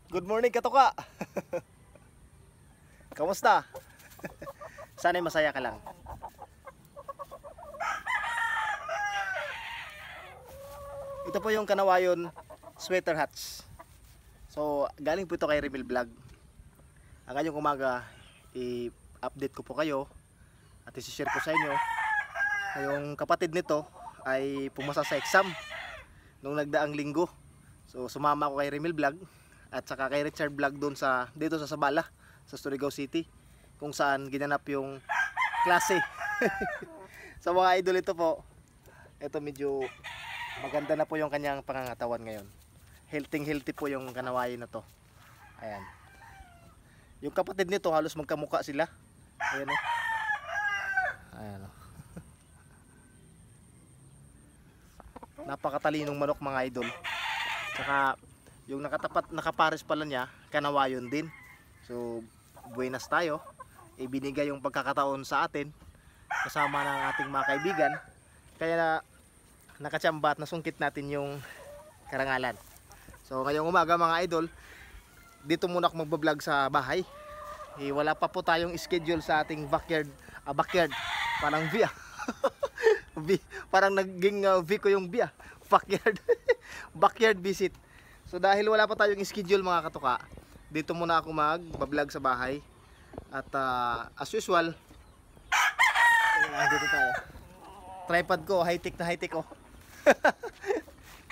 Good morning, katoka. Kamusta? Sana'y masaya ka lang. Ito po yung Kanawayon sweater hats. So, galing po ito kay Remil Vlog. Ang ngayong umaga, i-update ko po kayo at i-share ko sa inyo. Yung kapatid nito ay pumasa sa exam nung nagdaang linggo. So, sumama ako kay Remil Vlog at saka kay Richard Vlog doon dito sa Sabala, sa Surigao City, kung saan ginanap yung klase. Sa mga idol ito po, ito medyo maganda na po yung kanyang pangangatawan ngayon. Healthy po yung Kanawayon na to. Ayan. Yung kapatid nito halos magkamukha sila. Ayan o. Ayan o. Napakatalinong manok mga idol. Tsaka yung nakapares pala niya, Kanawayon din. So, buenas tayo. Ibinigay yung pagkakataon sa atin kasama ng ating mga kaibigan. Kaya nakachamba at nasungkit natin yung karangalan. So, ngayong umaga mga idol, dito muna ako magbablog sa bahay. Wala pa po tayong schedule sa ating backyard. Parang via. Parang naging V ko yung via. Backyard. Backyard visit. So dahil wala pa tayong schedule mga katuka, dito muna ako magbablog sa bahay. At as usual, dito tayo. Tripod ko, high-tech na high-tech oh.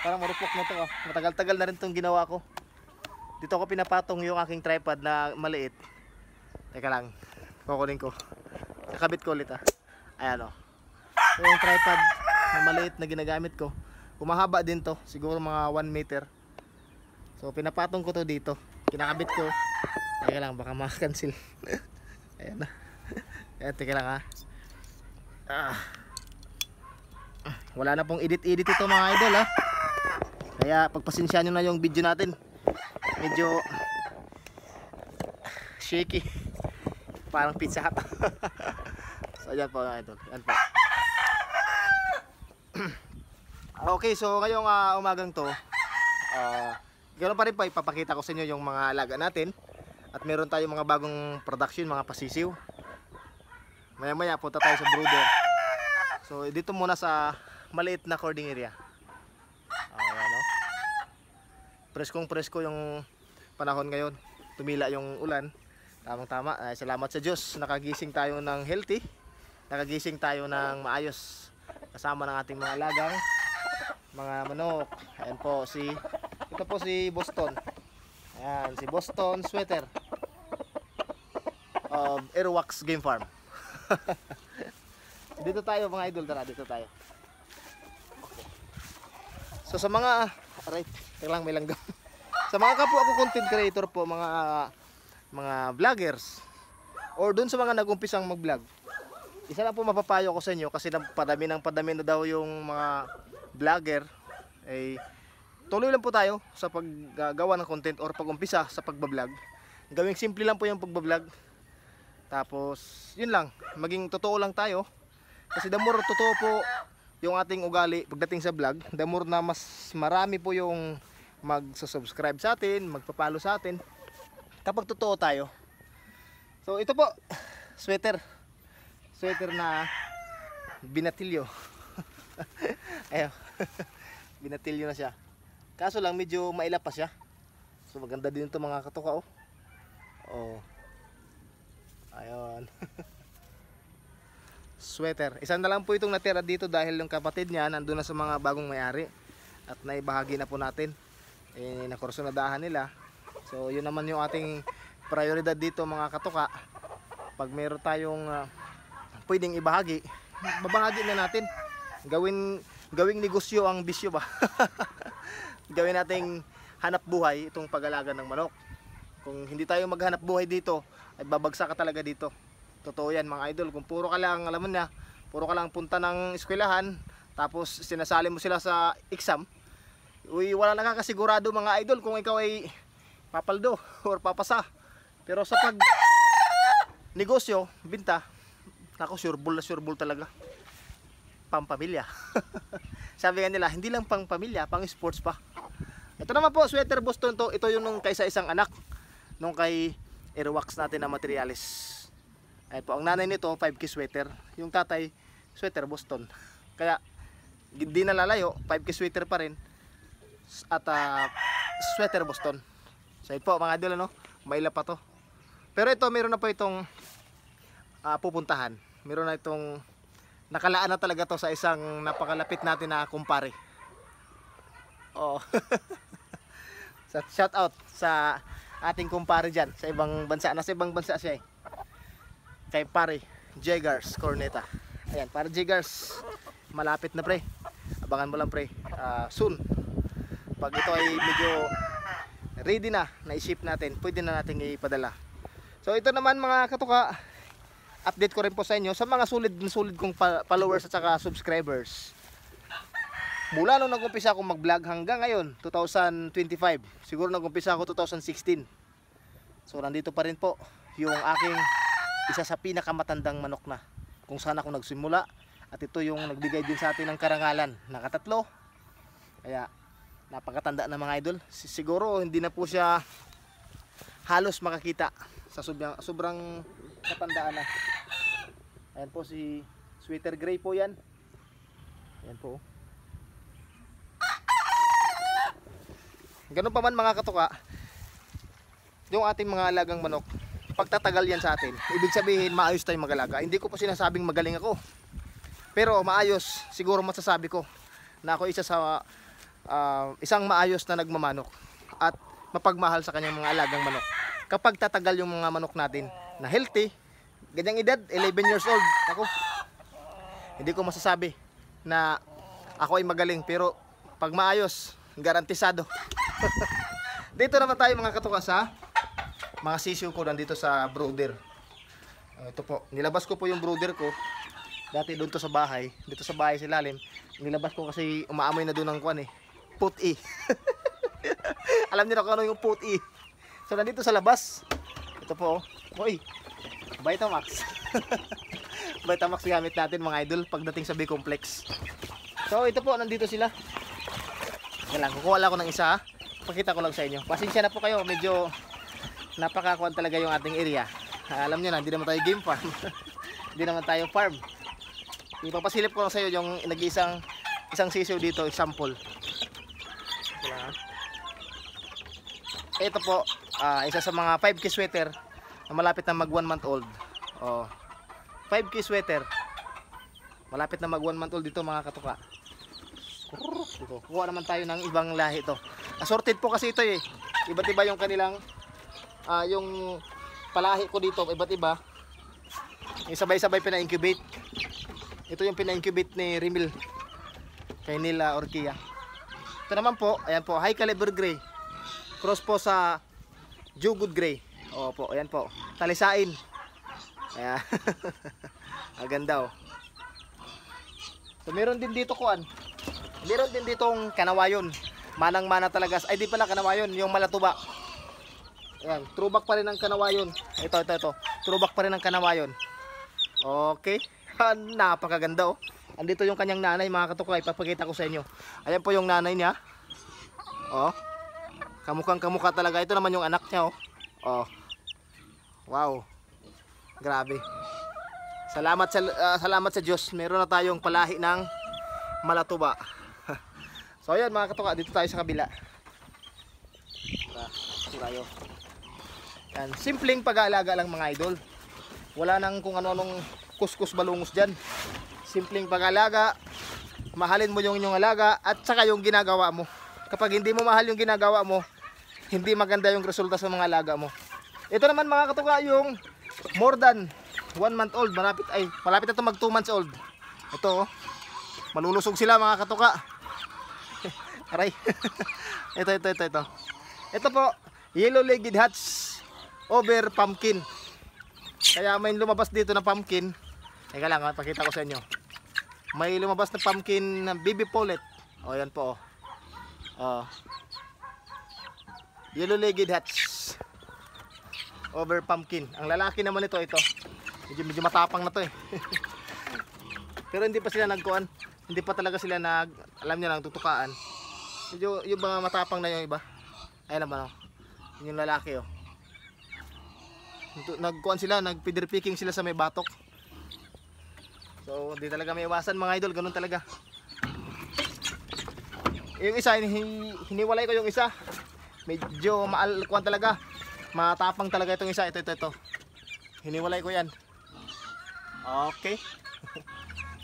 Parang marupok na to oh. Matagal-tagal na rin itong ginawa ko. Dito ako pinapatong yung aking tripod na maliit. Teka lang, kukunin ko. Kakabit ko ulit ah. Ayan oh. Yung tripod na maliit na ginagamit ko, humahaba din to, siguro mga 1 meter. So pinapatong ko to dito, kinakabit ko. Teka lang, baka makancel. Ayan na. Ayan, teka lang ha. Wala na pong edit ito mga idol ha. Kaya pagpasensya nyo na yung video natin. Medyo shaky. Parang Pizza Hut. So ayan po mga idol. Ayan po. Okay, so ngayong umagang to, ganoon pa rin po, ipapakita ko sa inyo yung mga alaga natin. At meron tayong mga bagong production, mga pasisiw. Maya maya punta tayo sa brooder. So dito muna sa maliit na cording area. Ayan o. Preskong presko yung panahon ngayon. Tumila yung ulan. Tamang tama. Salamat sa Diyos, nakagising tayo ng healthy. Nakagising tayo ng maayos. Kasama ng ating mga alagang mga manok. Ayan po ito po si Boston. Ayan, si Boston Sweater of Airwax Game Farm. Dito tayo mga idol, tara dito tayo. Okay. So sa mga may langgam. Sa mga kapwa ko content creator po, mga vloggers or dun sa mga nag-umpisang mag-vlog, isa lang po mapapayo ko sa inyo, kasi padami na daw yung mga vlogger, tuloy lang po tayo sa paggawa ng content or pag-umpisa sa pagbablog. Gawing simple lang po yung pagbablog. Tapos yun lang, maging totoo lang tayo. Kasi the more totoo po yung ating ugali pagdating sa vlog, the more na mas marami po yung mag-subscribe sa atin, magpapalo sa atin kapag totoo tayo. So ito po, sweater na binatilyo. Ayun. Binatilyo na siya. Kaso lang medyo mailap pa siya. So maganda din ito mga katuka oh. Oh. Ayun. Sweater. Isa na lang po itong natira dito dahil yung kapatid niya nandun na sa mga bagong may-ari. At naibahagi na po natin. Nakursunadahan nila. So yun naman yung ating prioridad dito mga katuka. Pag meron tayong pwedeng ibahagi, babahagi na natin. Gawing negosyo ang bisyo ba. Gawin nating hanap buhay itong pag-alaga ng manok. Kung hindi tayo maghanap buhay dito, ay babagsak ka talaga dito. Totoo yan mga idol. Kung puro ka lang, alam mo na, puro ka lang punta ng eskwelahan, tapos sinasali mo sila sa exam, wala nakakasigurado mga idol kung ikaw ay papaldo or papasa. Pero sa pag negosyo, binta, ako sure bull talaga. Pampamilya. Sabi nga nila, hindi lang pang pamilya, pang sports pa. Ito naman po, sweater Boston to. Ito yung nung kaysa-isang anak nung kay Airwax natin na materialis. Ayan po, ang nanay nito 5K sweater, yung tatay sweater Boston. Kaya di nalalayo, 5K sweater pa rin at sweater Boston. So ito po mga idol, ano, maila pa to. Pero ito meron na po itong pupuntahan. Meron na itong nakalaan na talaga to sa isang napakalapit natin na kumpare. Oh. Shout out sa ating kumpare dyan sa ibang bansa. Nasa ibang bansa siya eh. Kay pare Jegars Corneta. Ayan, pare Jegars, malapit na pre. Abangan mo lang pre, soon. Pag ito ay medyo ready na, na-ship natin, pwede na natin ipadala. So ito naman mga katuka, update ko rin po sa inyo sa mga solid kong followers at saka subscribers. Mula nung nag-umpisa akong mag-vlog hanggang ngayon 2025, siguro nag-umpisa ako 2016. So nandito pa rin po yung aking isa sa pinakamatandang manok na kung saan ako nagsimula. At ito yung nagbigay din sa atin ng karangalan, nakatatlo. Kaya napakatanda na mga idol. Siguro hindi na po siya halos makakita sa sobrang katandaan na. Ayan po si Sweater Gray po yan. Ayan po. Ganun pa man mga katuka, yung ating mga alagang manok, pagtatagal yan sa atin, ibig sabihin maayos tayong mag-alaga. Hindi ko po sinasabing magaling ako, pero maayos, siguro masasabi ko na ako isa sa isang maayos na nagmamanok at mapagmahal sa kanyang mga alagang manok. Kapag tatagal yung mga manok natin na healthy, ganyang edad, 11 years old ako, hindi ko masasabi na ako ay magaling, pero pag maayos, garantisado. Dito naman tayo mga katuka sa mga sisiw ko nandito sa brooder. Ito po, nilabas ko po yung brooder ko dati doon to sa bahay, dito sa bahay sa ilalim. Nilabas ko kasi umaamoy na doon ng kwan eh, puti. Alam niyo na kung ano yung puti. So nandito sa labas, ito po, oy, Vitamax. Vitamax gamit natin mga idol pagdating sa B-complex. So ito po, nandito sila. Yan lang, kukuha lang ako ng isa. Pakita ko lang sa inyo. Pasensya na po kayo, medyo napakakuan talaga yung ating area. Alam nyo na, hindi naman tayo game farm. Hindi naman tayo farm. Ipapasilip ko lang sa iyo yung nag-isang sisiw dito, example. Ito po, isa sa mga 5K sweater na malapit na mag 1 month old. Oh, 5K sweater. Malapit na mag 1 month old dito mga katuka. Dito. Kuha naman tayo ng ibang lahi ito. Assorted po kasi ito eh. Iba't iba yung kanilang yung palahi ko dito, iba't iba. Yung sabay-sabay pina-incubate. Ito yung pina-incubate ni Rimil kay Nila Orkia. Ito naman po, ayan po, high caliber gray. Cross po sa Jugud gray. Opo, ayan po. Talisain. Ayan. Maganda oh. So meron din dito kuan. Meron din ditong kanawayon. Manang-mana talaga. Ay di pala kanawayon, yung malatuba. Ayan, throwback pa rin ng kanawayon. Ito. Throwback pa rin ng kanawayon. Okay. Napakaganda oh. Andito yung kanyang nanay mga katuklay. Papakita ko sa inyo. Ayan po yung nanay niya. Oh. Kamukhang kamukha talaga. Ito naman yung anak niya oh. Oh. Wow. Grabe. Salamat sa Diyos. Meron na tayong palahi ng malatuba. So ayan mga katuka, dito tayo sa kabila. Tayo. Yan, simpleng pag-aalaga lang mga idol. Wala nang kung ano-anong kuskus balungos dyan. Simpleng pag-aalaga, mahalin mo yung inyong alaga at saka yung ginagawa mo. Kapag hindi mo mahal yung ginagawa mo, hindi maganda yung resulta sa mga alaga mo. Ito naman mga katuka, yung more than 1 month old, malapit na ito mag 2 months old. Ito oh, malulusog sila mga katuka. Aray. Ito. Ito po, yellow-legged hatch over pumpkin. Kaya may lumabas dito na pumpkin. Teka lang, pakita ko sa inyo. May lumabas na pumpkin na baby pullet. O yan po. Yellow-legged hatch over pumpkin. Ang lalaki naman ito. Medyo matapang na to eh. Pero hindi pa sila nagkuhan. Hindi pa talaga sila alam niya lang tutukaan. Medyo yung mga matapang na yung iba. Ayan naman, oh. Yung lalaki, oh. Nagkuhan sila, nag-feeder picking sila sa may batok. So, hindi talaga may iwasan mga idol, ganun talaga. Yung isa, hiniwalay ko yung isa. Medyo maalkuhan talaga. Matapang talaga itong isa. Ito. Hiniwalay ko yan. Okay.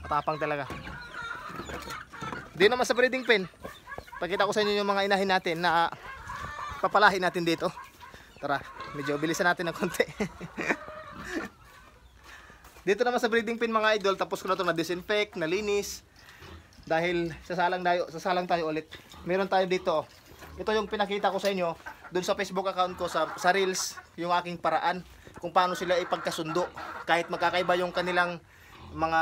Matapang talaga. Di naman sa breeding pen. Pakita ko sa inyo yung mga inahin natin na papalahin natin dito. Tara, medyo bilisan natin ng konti. Dito naman sa breeding pen mga idol, tapos ko na ito na-disinfect, nalinis. Dahil sasalang tayo ulit. Meron tayo dito. Ito yung pinakita ko sa inyo doon sa Facebook account ko sa Reels, yung aking paraan kung paano sila ipagkasundo. Kahit magkakaiba yung kanilang mga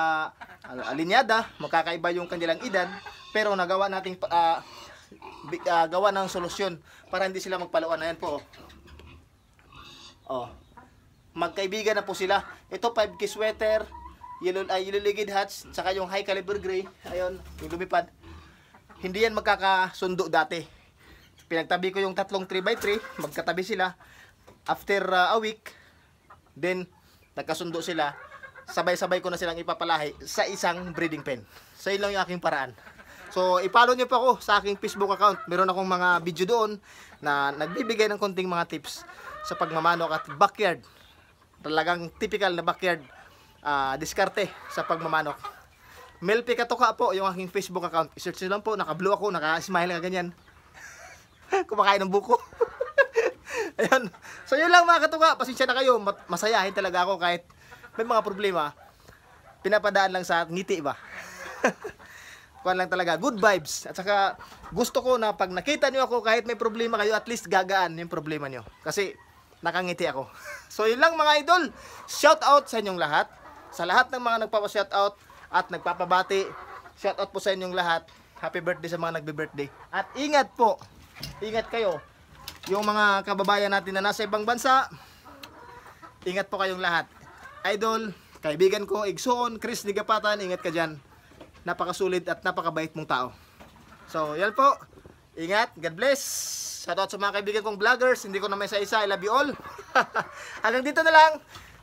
linyada, magkakaiba yung kanilang edad, pero nagawa nating gawa ng solusyon para hindi sila magpaluan. Ayan po. Oh. Magkaibigan na po sila. Ito 5K sweater, yellow ligid hats, saka yung high caliber gray. Ayun, yung lumipad. Hindi yan magkakasundo dati. Pinagtabi ko yung tatlong 3x3, magkatabi sila. After a week, then nagkasundo sila. Sabay-sabay ko na silang ipapalahi sa isang breeding pen. So yun lang yung aking paraan. So i-follow nyo po ako sa aking Facebook account. Meron akong mga video doon na nagbibigay ng konting mga tips sa pagmamanok at backyard. Talagang typical na backyard diskarte sa pagmamanok. Melpi Katuka po yung aking Facebook account. I-search nyo lang po, naka-blue ako, naka-smile nga ganyan. Kumakain ng buko. Ayun. So yun lang mga katuka, pasensya na kayo, masayahin talaga ako kahit may mga problema. Pinapadaan lang sa ngiti ba. Kuan lang talaga, good vibes. At saka gusto ko na pag nakita nyo ako kahit may problema kayo, at least gagaan yung problema nyo. Kasi nakangiti ako. So yun lang mga idol. Shout out sa inyong lahat. Sa lahat ng mga nagpapa-shout out at nagpapabati. Shout out po sa inyong lahat. Happy birthday sa mga nagbe-birthday. At ingat po. Ingat kayo. Yung mga kababayan natin na nasa ibang bansa. Ingat po kayong lahat. Idol, kaibigan ko, Igsoon, Chris Digapatan, ingat ka dyan. Napakasulit at napakabait mong tao. So yan po. Ingat. God bless. Shoutout sa mga kaibigan kong vloggers. Hindi ko na may isa-isa. I love you all. Hanggang dito na lang.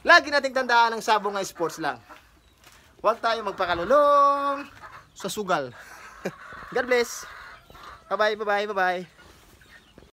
Lagi nating tandaan ang sabong ay sports lang. Huwag tayo magpakalulong sa sugal. God bless. Bye-bye, bye-bye, bye-bye.